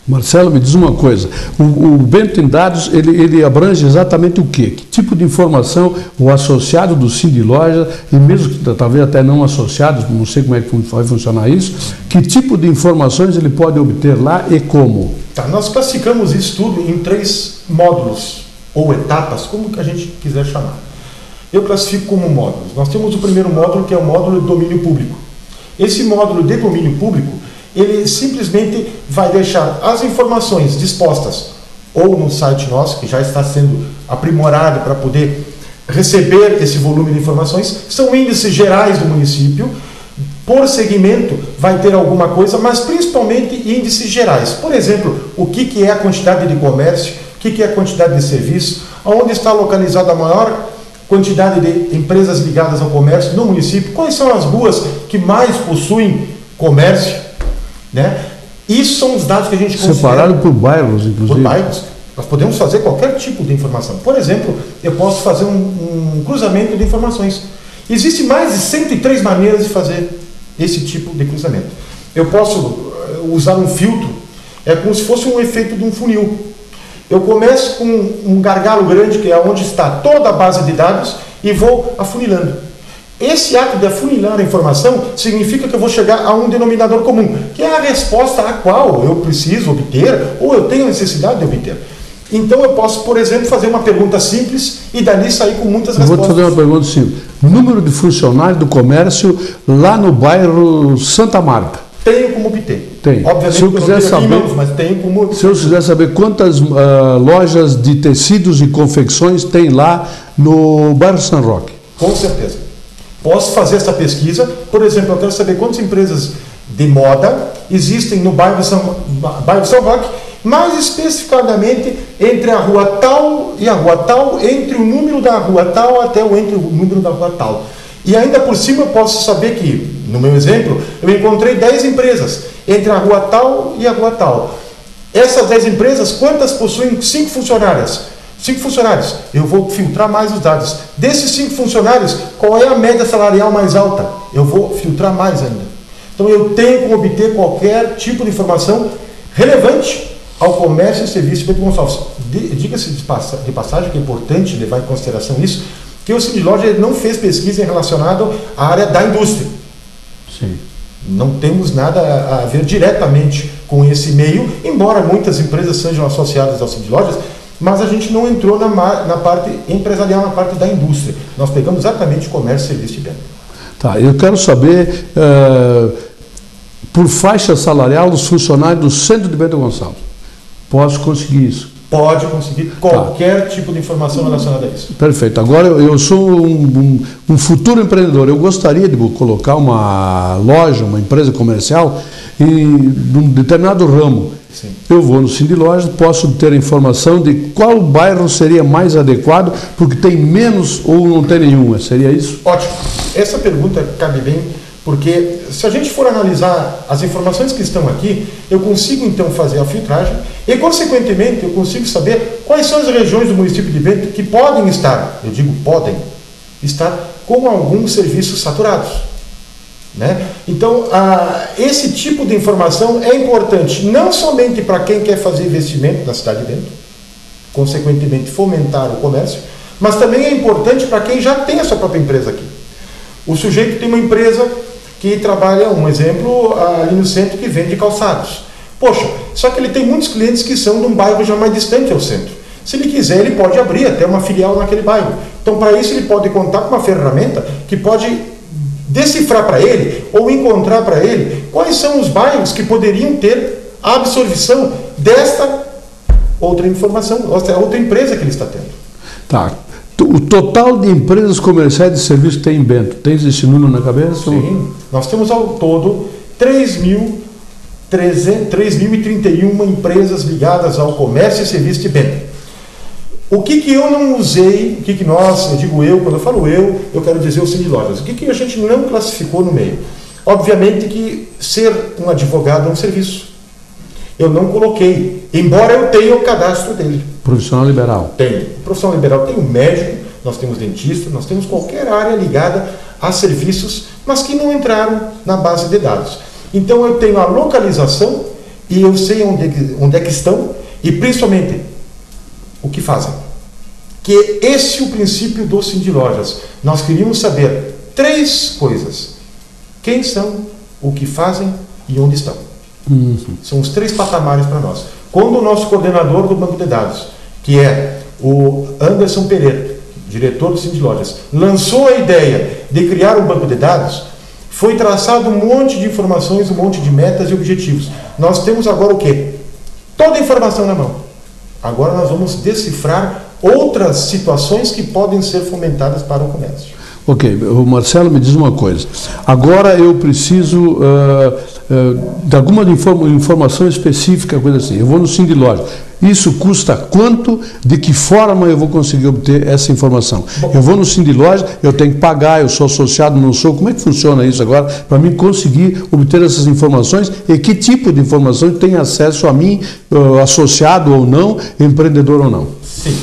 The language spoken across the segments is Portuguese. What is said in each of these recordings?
Marcelo, me diz uma coisa, o Bento em Dados, ele abrange exatamente o quê? Que tipo de informação o associado do Sindiloja, e mesmo que talvez até não associados, não sei como é que vai funcionar isso, que tipo de informações ele pode obter lá e como? Tá, nós classificamos isso tudo em 3 módulos, ou etapas, como que a gente quiser chamar. Eu classifico como módulos. Nós temos o primeiro módulo, que é o módulo de domínio público. Esse módulo de domínio público, ele simplesmente vai deixar as informações dispostas ou no site nosso, que já está sendo aprimorado para poder receber esse volume de informações. São índices gerais do município. Por segmento vai ter alguma coisa, mas principalmente índices gerais. Por exemplo, o que é a quantidade de comércio, o que é a quantidade de serviço, onde está localizada a maior quantidade de empresas ligadas ao comércio no município, quais são as ruas que mais possuem comércio, né? Isso são os dados que a gente considera. Separado por bairros, inclusive. Por bairros. Nós podemos fazer qualquer tipo de informação. Por exemplo, eu posso fazer um cruzamento de informações. Existem mais de 103 maneiras de fazer esse tipo de cruzamento. Eu posso usar um filtro, é como se fosse um efeito de um funil. Eu começo com um gargalo grande, que é onde está toda a base de dados, e vou afunilando. Esse ato de afunilar a informação significa que eu vou chegar a um denominador comum, que é a resposta a qual eu preciso obter ou eu tenho necessidade de obter. Então eu posso, por exemplo, fazer uma pergunta simples e dali sair com muitas respostas. Vou te fazer uma pergunta simples. Número de funcionários do comércio lá no bairro Santa Marta. Tenho como obter. Tem. Obviamente, se eu quiser saber, mãos, mas tenho como obter. Se eu quiser saber quantas lojas de tecidos e confecções tem lá no bairro São Roque. Com certeza. Posso fazer essa pesquisa. Por exemplo, eu quero saber quantas empresas de moda existem no bairro São Roque, mais especificadamente entre a rua tal e a rua tal, entre o número da rua tal até entre o número da rua tal. E ainda por cima eu posso saber que, no meu exemplo, eu encontrei 10 empresas entre a rua tal e a rua tal. Essas 10 empresas, quantas possuem 5 funcionárias? 5 funcionários. Eu vou filtrar mais os dados. Desses 5 funcionários, qual é a média salarial mais alta? Eu vou filtrar mais ainda. Então eu tenho como obter qualquer tipo de informação relevante ao comércio e serviço de Bento Gonçalves. Diga-se de passagem, que é importante levar em consideração isso, que o Sindiloja não fez pesquisa relacionada à área da indústria. Sim. Não temos nada a ver diretamente com esse meio, embora muitas empresas sejam associadas ao Sindilojas, mas a gente não entrou na parte empresarial, na parte da indústria. Nós pegamos exatamente comércio, serviço e bem. Tá, eu quero saber, por faixa salarial, os funcionários do centro de Bento Gonçalves. Posso conseguir isso? Pode conseguir qualquer tipo de informação relacionada a isso. Perfeito. Agora, eu sou um futuro empreendedor. Eu gostaria de colocar uma loja, uma empresa comercial em um determinado ramo. Sim. Eu vou no Sindiloja, posso ter a informação de qual bairro seria mais adequado, porque tem menos ou não tem nenhuma. Seria isso? Ótimo. Essa pergunta cabe bem, porque se a gente for analisar as informações que estão aqui, eu consigo então fazer a filtragem e, consequentemente, eu consigo saber quais são as regiões do município de Bento que podem estar, eu digo podem, estar com alguns serviços saturados. Né? Então, esse tipo de informação é importante não somente para quem quer fazer investimento na cidade de Bento, consequentemente fomentar o comércio, mas também é importante para quem já tem a sua própria empresa aqui. O sujeito tem uma empresa que trabalha, um exemplo, ali no centro, que vende calçados. Poxa, só que ele tem muitos clientes que são de um bairro já mais distante ao centro. Se ele quiser, ele pode abrir até uma filial naquele bairro. Então, para isso, ele pode contar com uma ferramenta que pode decifrar para ele ou encontrar para ele quais são os bairros que poderiam ter a absorção desta outra informação, outra empresa que ele está tendo. Tá. O total de empresas comerciais de serviço que tem em Bento, tem esse número na cabeça? Sim, nós temos ao todo 3.031 empresas ligadas ao comércio e serviço de Bento. O que eu não usei, o que nós, eu digo eu, quando eu falo eu quero dizer o Sindilojas, o que a gente não classificou no meio? Obviamente que ser um advogado é um serviço. Eu não coloquei, embora eu tenha o cadastro dele. Profissional liberal? Tem. Profissional liberal tem o médico, nós temos dentista, nós temos qualquer área ligada a serviços, mas que não entraram na base de dados. Então eu tenho a localização e eu sei onde é que estão e principalmente o que fazem. Que esse é o princípio do Cindy Lojas. Nós queríamos saber 3 coisas: quem são, o que fazem e onde estão. São os 3 patamares para nós. Quando o nosso coordenador do banco de dados, que é o Anderson Pereira, diretor do Cindy Lojas, lançou a ideia de criar um banco de dados, foi traçado um monte de informações, um monte de metas e objetivos. Nós temos agora o quê? Toda a informação na mão. Agora nós vamos decifrar outras situações que podem ser fomentadas para o comércio. Ok, o Marcelo me diz uma coisa. Agora eu preciso de alguma informação específica, coisa assim. Eu vou no Cindy Lojas. Isso custa quanto? De que forma eu vou conseguir obter essa informação? Eu vou no Cindy Lojas, eu tenho que pagar, eu sou associado, não sou. Como é que funciona isso agora para mim conseguir obter essas informações e que tipo de informações tem acesso a mim, associado ou não, empreendedor ou não? Sim.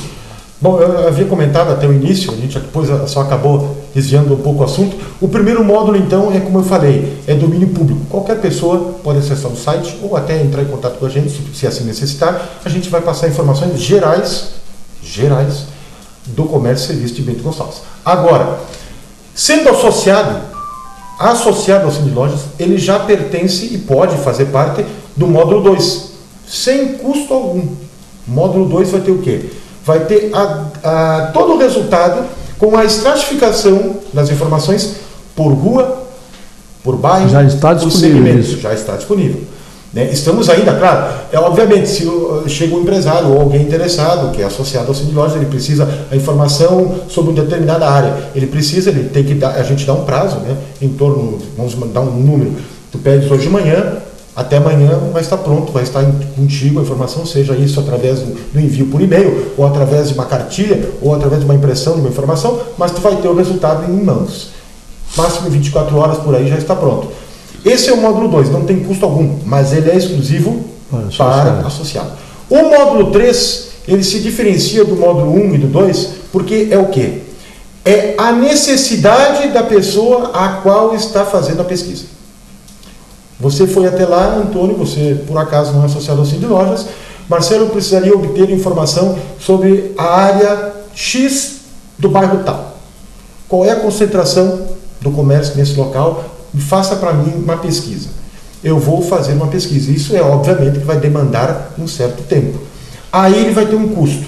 Bom, eu havia comentado até o início, a gente depois só acabou desviando um pouco o assunto. O primeiro módulo, então, é como eu falei, é domínio público. Qualquer pessoa pode acessar o site ou até entrar em contato com a gente, se assim necessitar. A gente vai passar informações gerais do comércio e serviço de Bento Gonçalves. Agora, sendo associado ao Cindy Lojas, ele já pertence e pode fazer parte do módulo 2, sem custo algum. O módulo 2 vai ter o quê? Vai ter todo o resultado com a estratificação das informações por rua, por bairro, já está disponível isso. Já está disponível. Né? Estamos ainda, claro, obviamente, se chega um empresário ou alguém interessado, que é associado ao Cindy Lojas, ele precisa a informação sobre uma determinada área. Ele tem que dar, a gente dá um prazo, né? Em torno, vamos dar um número, tu pedes hoje de manhã, até amanhã vai estar pronto, vai estar contigo a informação, seja isso através do envio por e-mail, ou através de uma cartilha, ou através de uma impressão de uma informação, mas tu vai ter o resultado em mãos. Máximo 24 horas por aí já está pronto. Esse é o módulo 2, não tem custo algum, mas ele é exclusivo para associado. O módulo 3, ele se diferencia do módulo 1 e do 2, porque é o quê? É a necessidade da pessoa a qual está fazendo a pesquisa. Você foi até lá, Antônio, você por acaso não é associado ao Cindy Lojas. Marcelo precisaria obter informação sobre a área X do bairro tal. Qual é a concentração do comércio nesse local? E faça para mim uma pesquisa. Eu vou fazer uma pesquisa. Isso é obviamente que vai demandar um certo tempo. Aí ele vai ter um custo.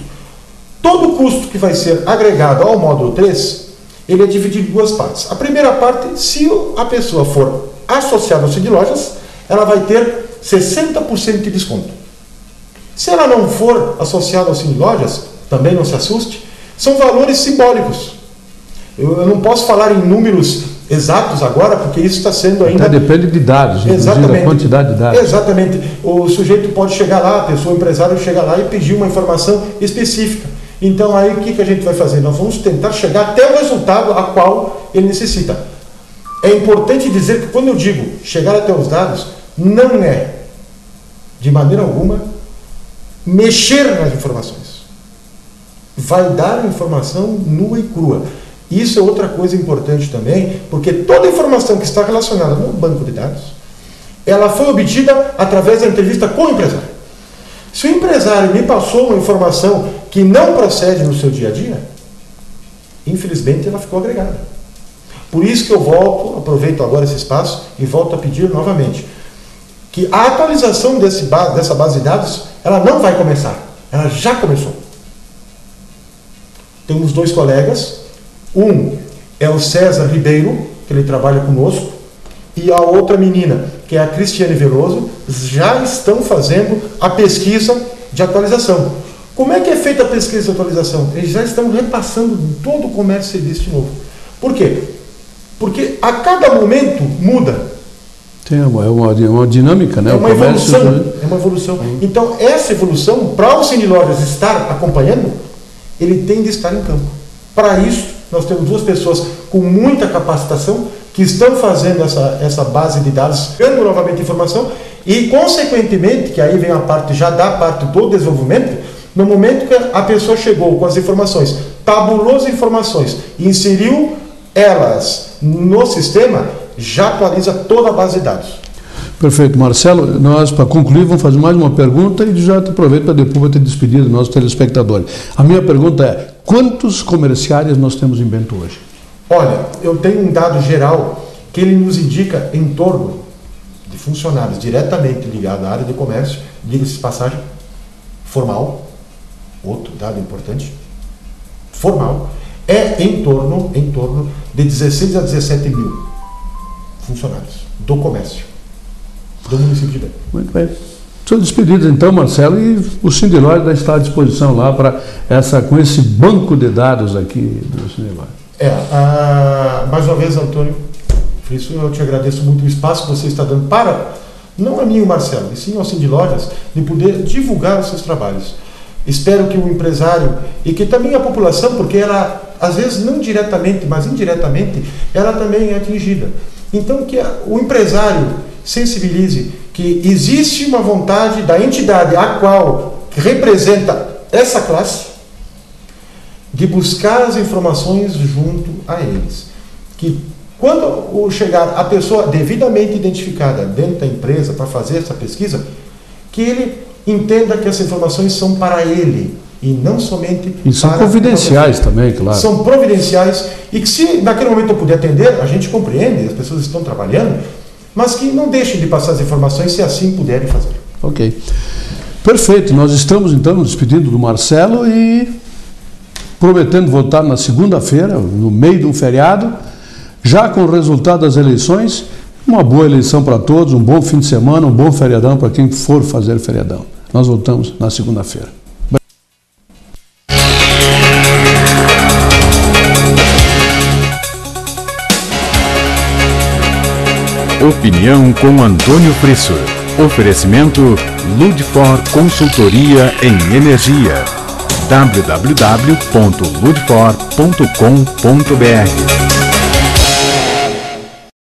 Todo o custo que vai ser agregado ao módulo 3, ele é dividido em 2 partes. A primeira parte, se a pessoa for associada ao Cindy Lojas, ela vai ter 60% de desconto. Se ela não for associada ao Cindy Lojas, também não se assuste, são valores simbólicos. Eu não posso falar em números exatos agora, porque isso está sendo ainda... Até depende de dados, inclusive da quantidade de dados. Exatamente. O sujeito pode chegar lá, a pessoa, o empresário chega lá e pedir uma informação específica. Então aí o que a gente vai fazer? Nós vamos tentar chegar até o resultado a qual ele necessita. É importante dizer que quando eu digo chegar até os dados, não é, de maneira alguma, mexer nas informações. Vai dar a informação nua e crua. Isso é outra coisa importante também, porque toda a informação que está relacionada no banco de dados, ela foi obtida através da entrevista com o empresário. Se o empresário me passou uma informação que não procede no seu dia a dia, infelizmente ela ficou agregada. Por isso que eu aproveito agora esse espaço e volto a pedir novamente que a atualização dessa base de dados, ela não vai começar, ela já começou. Temos 2 colegas, um é o César Ribeiro, que ele trabalha conosco, e a outra menina, que é a Cristiane Veloso, já estão fazendo a pesquisa de atualização. Como é que é feita a pesquisa de atualização? Eles já estão repassando todo o comércio e serviço de novo. Por quê? Porque a cada momento muda. É uma dinâmica, né? É uma evolução. Então, essa evolução, para o Cindy Lojas estar acompanhando, ele tem de estar em campo. Para isso, nós temos 2 pessoas com muita capacitação que estão fazendo essa base de dados, dando novamente informação e, consequentemente, que aí vem a parte, já da parte do desenvolvimento, no momento que a pessoa chegou com as informações, tabulou as informações e inseriu elas no sistema, já atualiza toda a base de dados. Perfeito. Marcelo, nós, para concluir, vamos fazer mais uma pergunta e já aproveito para depois ter despedido dos nossos telespectadores. A minha pergunta é, quantos comerciários nós temos em Bento hoje? Olha, eu tenho um dado geral que ele nos indica em torno de funcionários diretamente ligados à área de comércio, diga-se de passagem, formal, outro dado importante, formal, é em torno de 16 a 17 mil funcionários do comércio do município de Bento. Muito bem. São despedidos então, Marcelo, e o Sindilóide está à disposição lá para com esse banco de dados aqui do Sindilóide. Mais uma vez, Antônio Frisso, eu te agradeço muito o espaço que você está dando para, não a mim e o Marcelo, e sim ao Sindilojas, de poder divulgar os seus trabalhos. Espero que o empresário e que também a população, porque ela, às vezes, não diretamente, mas indiretamente, ela também é atingida. Então, que o empresário sensibilize que existe uma vontade da entidade a qual representa essa classe de buscar as informações junto a eles. Que quando chegar a pessoa devidamente identificada dentro da empresa para fazer essa pesquisa, que ele entenda que essas informações são para ele e não somente e são providenciais também, claro. São providenciais e que se naquele momento eu puder atender, a gente compreende, as pessoas estão trabalhando, mas que não deixem de passar as informações se assim puderem fazer. Ok. Perfeito. Nós estamos então nos despedindo do Marcelo e prometendo voltar na segunda-feira, no meio de um feriado, já com o resultado das eleições. Uma boa eleição para todos, um bom fim de semana, um bom feriadão para quem for fazer feriadão. Nós voltamos na segunda-feira. Opinião com Antônio Frisso. Oferecimento Ludfor Consultoria em Energia. www.ludfor.com.br